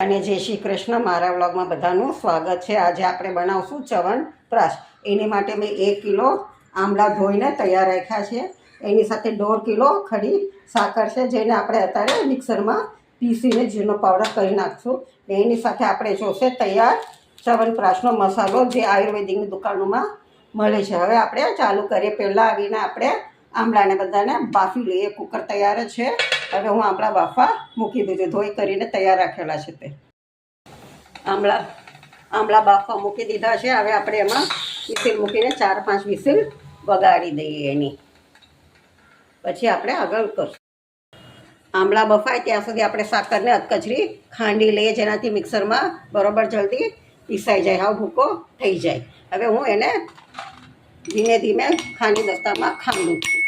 અને જય શ્રી કૃષ્ણ. મારા વ્લોગમાં બધાનું સ્વાગત છે. આજે આપણે બનાવશું ચ્યવનપ્રાશ. એની માટે મેં 1 કિલો આમળા ધોઈને તૈયાર રાખ્યા છે. એની સાથે 1.5 કિલો ખડી સાકર છે, જેને આપણે અત્યારે મિક્સરમાં પીસીને ઝીણો પાવડર કરી નાખશું. ને એની સાથે આપણે જોશે તૈયાર ચ્યવનપ્રાશનો મસાલો, જે આયુર્વેદિકની દુકાનોમાં મળે છે. હવે આપણે ચાલુ કરીએ. પહેલાં આવીને આપણે આમળાને બધાને બાફી લઈએ. કુકર તૈયાર જ છે. હવે હું આમળા બાફવા મૂકી દીધું, ધોઈ કરીને તૈયાર રાખેલા છે. તે આમળા બાફવા મૂકી દીધા છે. હવે આપણે એમાં વિસિલ મૂકીને 4-5 વિસિલ વગાડી દઈએ એની. પછી આપણે આગળ કરશું. આમળા બફાય ત્યાં સુધી આપણે સાકરને અધકચરી ખાંડી લઈએ, જેનાથી મિક્સરમાં બરોબર જલ્દી પીસાઈ જાય, હાવ ભૂકો થઈ જાય. હવે હું એને ધીમે ધીમે ખાંડી દસ્તામાં ખાંડું છું.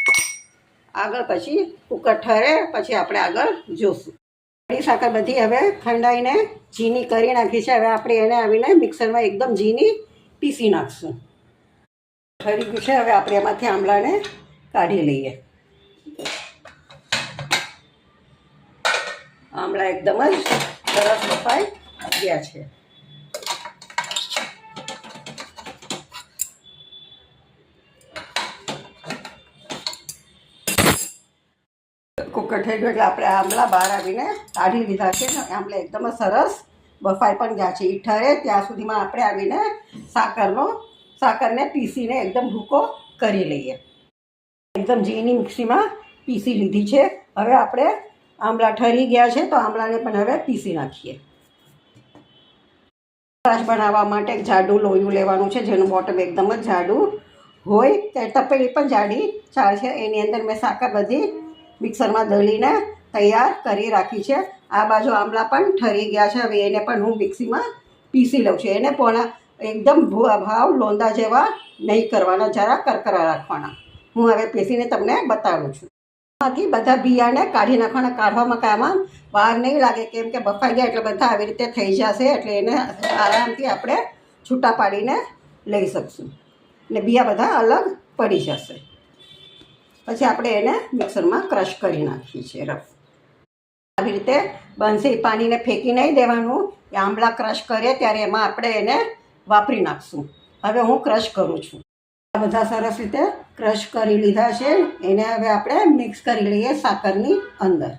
આગળ પછી કુકર ઠરે પછી આપણે આગળ જોશું. ખડી સાકર બધી હવે ખંડાઈને ઝીણી કરી નાખી છે. હવે આપણે એને આવીને મિક્સરમાં એકદમ ઝીણી પીસી નાખશું. ઠરી ગયું છે. હવે આપણે એમાંથી આમળાને કાઢી લઈએ. આમળા એકદમ જ સરસ બફાઈ ગયા છે. કુકર થઈ ગયું એટલે આપણે આમળા બહાર આવીને કાઢી લીધા છે. આમળા એકદમ સરસ બફાઈ પણ ગયા છે. એ ઠરે ત્યાં સુધીમાં આપણે આવીને સાકરને પીસીને એકદમ ભૂકો કરી લઈએ. એકદમ ઝીણી મિક્સીમાં પીસી લીધી છે. હવે આપણે આમળા ઠરી ગયા છે, તો આમળાને પણ હવે પીસી નાખીએ. છાશ બનાવવા માટે એક જાડું લોયું લેવાનું છે, જેનું બોટમ એકદમ જ જાડું હોય. તે તપેલી પણ જાડી ચાલશે. એની અંદર મેં સાકર બધી મિક્સરમાં દળીને તૈયાર કરી રાખી છે. આ બાજુ આમળા પણ ઠરી ગયા છે. હવે એને પણ હું મિક્સીમાં પીસી લઉં છું. એને પણ એકદમ ભાવ લોંદા જેવા નહીં કરવાના, જરા કરકરા રાખવાના. હું હવે પીસીને તમને બતાવું છું. આમાંથી બધા બિયાને કાઢી નાખવાના. કાઢવામાં કાંઈમાં વાર નહીં લાગે, કેમ કે બફાઈ ગયા એટલે બધા આવી રીતે થઈ જશે. એટલે એને આરામથી આપણે છૂટા પાડીને લઈ શકશું ને બિયા બધા અલગ પડી જશે. પછી આપણે એને મિક્સરમાં ક્રશ કરી નાખીએ છીએ રફ. આવી રીતે બનશે. પાણીને ફેંકી નહીં દેવાનું. એ આમળા ક્રશ કરીએ ત્યારે એમાં આપણે એને વાપરી નાખશું. હવે હું ક્રશ કરું છું. આ બધા સરસ રીતે ક્રશ કરી લીધા છે. એને હવે આપણે મિક્સ કરી લઈએ સાકરની અંદર.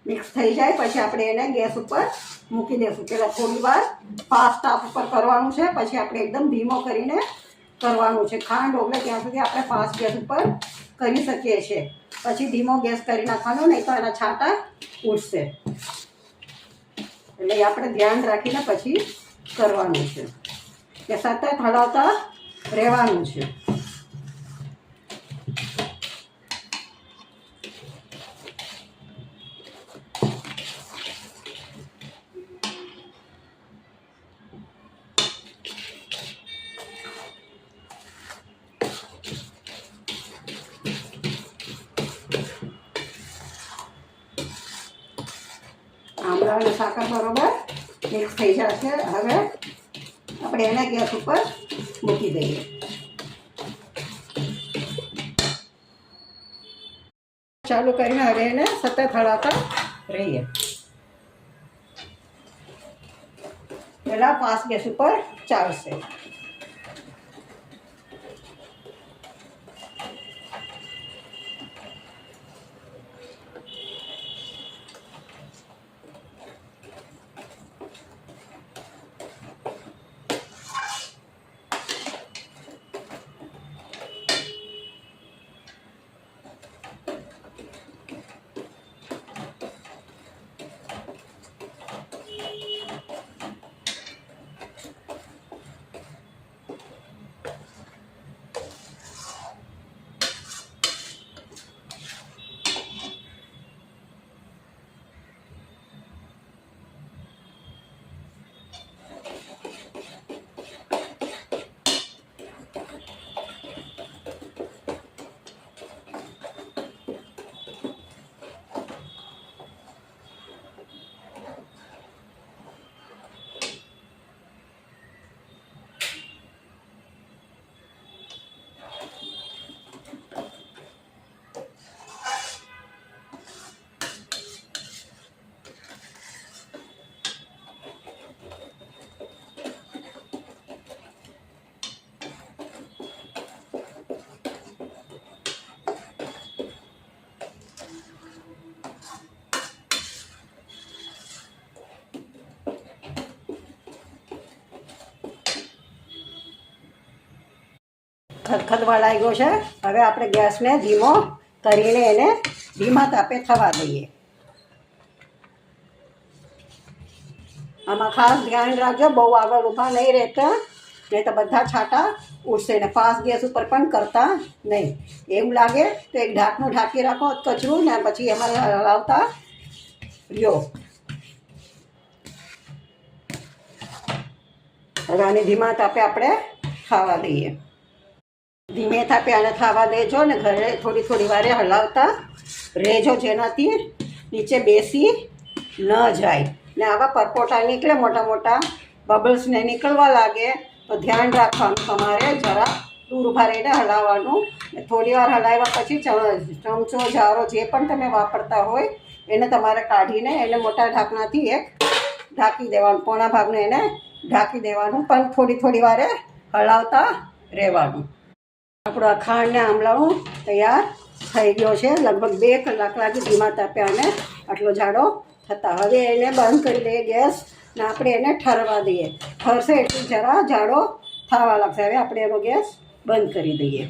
મિક્સ થઈ જાય પછી આપણે એને ગેસ ઉપર મૂકી દઈશું. પહેલાં થોડી વાર ફાસ્ટ તાપ ઉપર કરવાનું છે, પછી આપણે એકદમ ધીમો કરીને કરવાનું છે. ખાંડ ઓગળે ત્યાં સુધી આપણે ફાસ્ટ ગેસ ઉપર કરી શકીએ છીએ. પછી ધીમો ગેસ કરી નાખવાનો, નહીં તો એના છાંટા ઉડશે. એટલે આપણે ધ્યાન રાખીને પછી કરવાનું છે કે સતત હલાવતા રહેવાનું છે. આમળા અને સાકર બરોબર મિક્સ થઈ જશે. હવે આપણે એને ગેસ ઉપર મૂકી દઈએ. ચાલુ કરીને હવે એને સતત હલાવતા રહીએ. પહેલાં ફાસ્ટ ગેસ ઉપર ચાલશે. ખદખદવા લાગ્યો છે. હવે આપણે ગેસને ધીમો કરીને એને ધીમા તાપે થવા દઈએ. આમાં ખાસ ધ્યાન રાખજો, બહુ આગળ ઊભા નહીં રહેતા, નહીં તો બધા છાંટા ઉડશે. ને ફાસ્ટ ગેસ ઉપર પણ કરતા નહીં. એમ લાગે તો એક ઢાંકણું ઢાંકી રાખો કચરું, ને પછી એમાં હલાવતા રહ્યો. હવે આને ધીમા તાપે આપણે ખાવા દઈએ. ધીમે તાપે આને ખાવા દેજો ને ઘરે થોડી થોડી વારે હલાવતા રહેજો, જેનાથી નીચે બેસી ન જાય. ને આવા પરપોટા નીકળે, મોટા મોટા બબલ્સને નીકળવા લાગે તો ધ્યાન રાખવાનું, તમારે જરા દૂર ઊભા રહીને હલાવવાનું. ને થોડી વાર હલાવ્યા પછી ચમચો જારો જે પણ તમે વાપરતા હોય એને તમારે કાઢીને એને મોટા ઢાંકણાથી એક ઢાંકી દેવાનું, પોણા ભાગનું એને ઢાંકી દેવાનું, પણ થોડી થોડી વારે હલાવતા રહેવાનું. આપણું આ ખાંડ ને આમલાનું તૈયાર થઈ ગયો છે. લગભગ 2 કલાક લાગી ધીમા તાપે આને આટલો જાડો થતા. હવે એને બંધ કરી દઈએ ગેસ, ને આપણે એને ઠરવા દઈએ. ઠરશે એટલે જરા જાડો થવા લાગશે. હવે આપણે એનો ગેસ બંધ કરી દઈએ.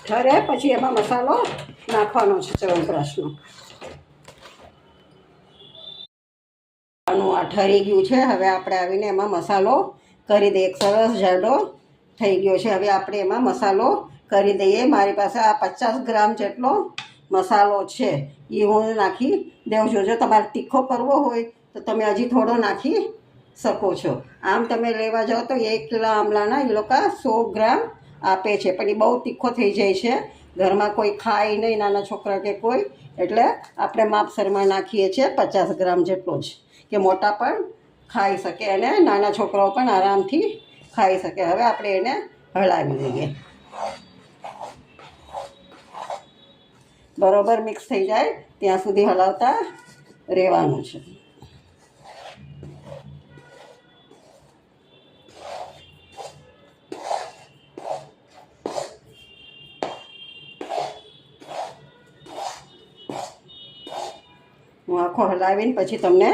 ઠરે પછી એમાં મસાલો નાખવાનો છે ચ્યવનપ્રાશનો. આ ઠરી ગયું છે. હવે આપણે આવીને એમાં મસાલો કરી દઈએ. એક સરસ જાડો થઈ ગયો છે. હવે આપણે એમાં મસાલો કરી દઈએ. મારી પાસે આ 50 ગ્રામ જેટલો મસાલો છે, એ હું નાખી દઉં છું. જો તમારે તીખો કરવો હોય તો તમે હજી થોડો નાખી શકો છો. આમ તમે લેવા જાઓ તો 1 કિલો આમલાના એ લોકો 100 ગ્રામ આપે છે, પણ એ બહુ તીખો થઈ જાય છે. ઘરમાં કોઈ ખાય નહીં, નાના છોકરા કે કોઈ, એટલે આપણે માપસરમાં નાખીએ છીએ 50 ગ્રામ જેટલો જ, કે મોટા પણ ખાઈ શકે અને નાના છોકરાઓ પણ આરામથી ખાઈ શકે. હવે આપણે એને હલાવી દઈએ. બરોબર મિક્સ થઈ જાય ત્યાં સુધી હલાવતા રહેવાનું છે. હું આખો હલાવીને પછી તમને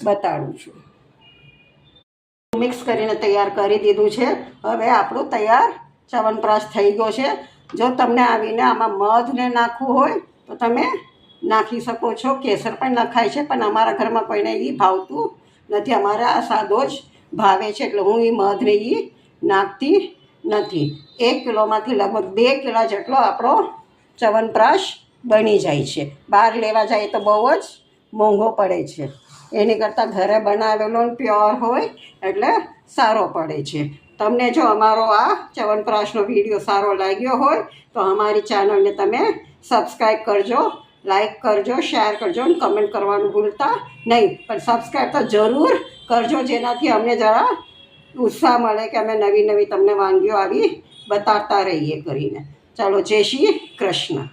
બતાડું છું. મિક્સ કરીને તૈયાર કરી દીધું છે. હવે આપણું તૈયાર ચ્યવનપ્રાશ થઈ ગયો છે. જો તમને આવીને આમાં મધને નાખવું હોય તો તમે નાખી શકો છો. કેસર પણ નખાય છે, પણ અમારા ઘરમાં કોઈને એ ભાવતું નથી. અમારે આ સાદો જ ભાવે છે, એટલે હું એ મધને એ નાખતી નથી. 1 કિલોમાંથી લગભગ 2 કિલો જેટલો આપણો ચ્યવનપ્રાશ બની જાય છે. બહાર લેવા જાય તો બહુ જ મોંઘો પડે છે. એની કરતાં ઘરે બનાવેલો પ્યોર હોય એટલે સારો પડે છે. તમને જો અમારો આ ચ્યવનપ્રાશનો વિડીયો સારો લાગ્યો હોય તો અમારી ચેનલને તમે સબસ્ક્રાઈબ કરજો, લાઈક કરજો, શેર કરજો અને કમેન્ટ કરવાનું ભૂલતા નહીં. પણ સબસ્ક્રાઈબ તો જરૂર કરજો, જેનાથી અમને જરા ઉત્સાહ મળે કે અમે નવી નવી તમને વાનગીઓ આવી બતાવતા રહીએ કરીને. ચાલો, જય શ્રી કૃષ્ણ.